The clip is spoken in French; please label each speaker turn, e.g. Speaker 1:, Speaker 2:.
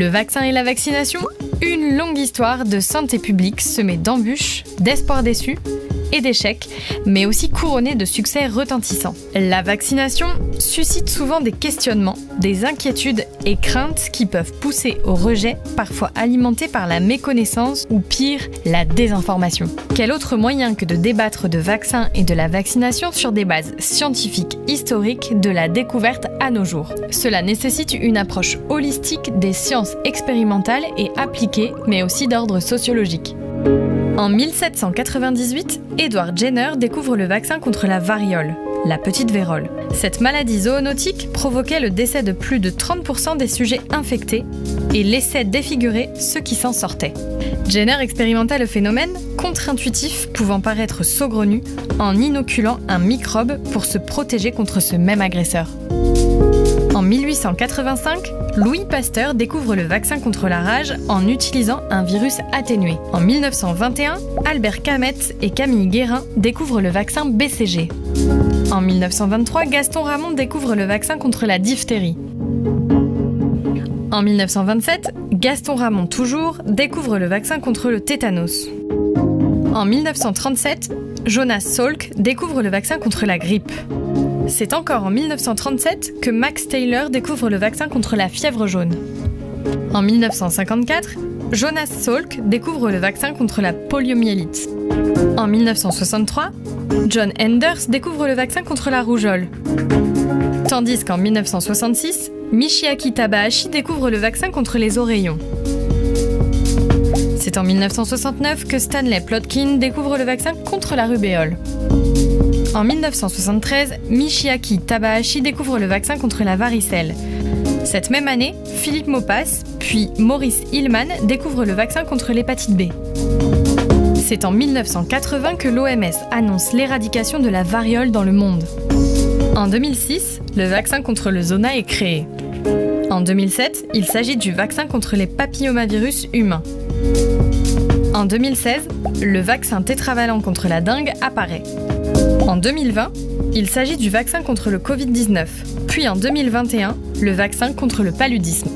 Speaker 1: Le vaccin et la vaccination, une longue histoire de santé publique semée d'embûches, d'espoirs déçus et d'échecs, mais aussi couronnée de succès retentissants. La vaccination suscite souvent des questionnements, des inquiétudes et craintes qui peuvent pousser au rejet, parfois alimenté par la méconnaissance ou pire, la désinformation. Quel autre moyen que de débattre de vaccins et de la vaccination sur des bases scientifiques historiques de la découverte à nos jours? Cela nécessite une approche holistique des sciences expérimentales et appliquées, mais aussi d'ordre sociologique. En 1798, Edward Jenner découvre le vaccin contre la variole, la petite vérole. Cette maladie zoonotique provoquait le décès de plus de 30% des sujets infectés et laissait défigurer ceux qui s'en sortaient. Jenner expérimenta le phénomène, contre-intuitif, pouvant paraître saugrenu, en inoculant un microbe pour se protéger contre ce même agresseur. En 1885, Louis Pasteur découvre le vaccin contre la rage en utilisant un virus atténué. En 1921, Albert Camet et Camille Guérin découvrent le vaccin BCG. En 1923, Gaston Ramond découvre le vaccin contre la diphtérie. En 1927, Gaston Ramond toujours découvre le vaccin contre le tétanos. En 1937, Jonas Salk découvre le vaccin contre la grippe. C'est encore en 1937 que Max Taylor découvre le vaccin contre la fièvre jaune. En 1954, Jonas Salk découvre le vaccin contre la poliomyélite. En 1963, John Enders découvre le vaccin contre la rougeole. Tandis qu'en 1966, Michiaki Takahashi découvre le vaccin contre les oreillons. C'est en 1969 que Stanley Plotkin découvre le vaccin contre la rubéole. En 1973, Michiaki Takahashi découvre le vaccin contre la varicelle. Cette même année, Philippe Maupas, puis Maurice Hilleman découvrent le vaccin contre l'hépatite B. C'est en 1980 que l'OMS annonce l'éradication de la variole dans le monde. En 2006, le vaccin contre le zona est créé. En 2007, il s'agit du vaccin contre les papillomavirus humains. En 2016, le vaccin tétravalent contre la dengue apparaît. En 2020, il s'agit du vaccin contre le Covid-19, puis en 2021, le vaccin contre le paludisme.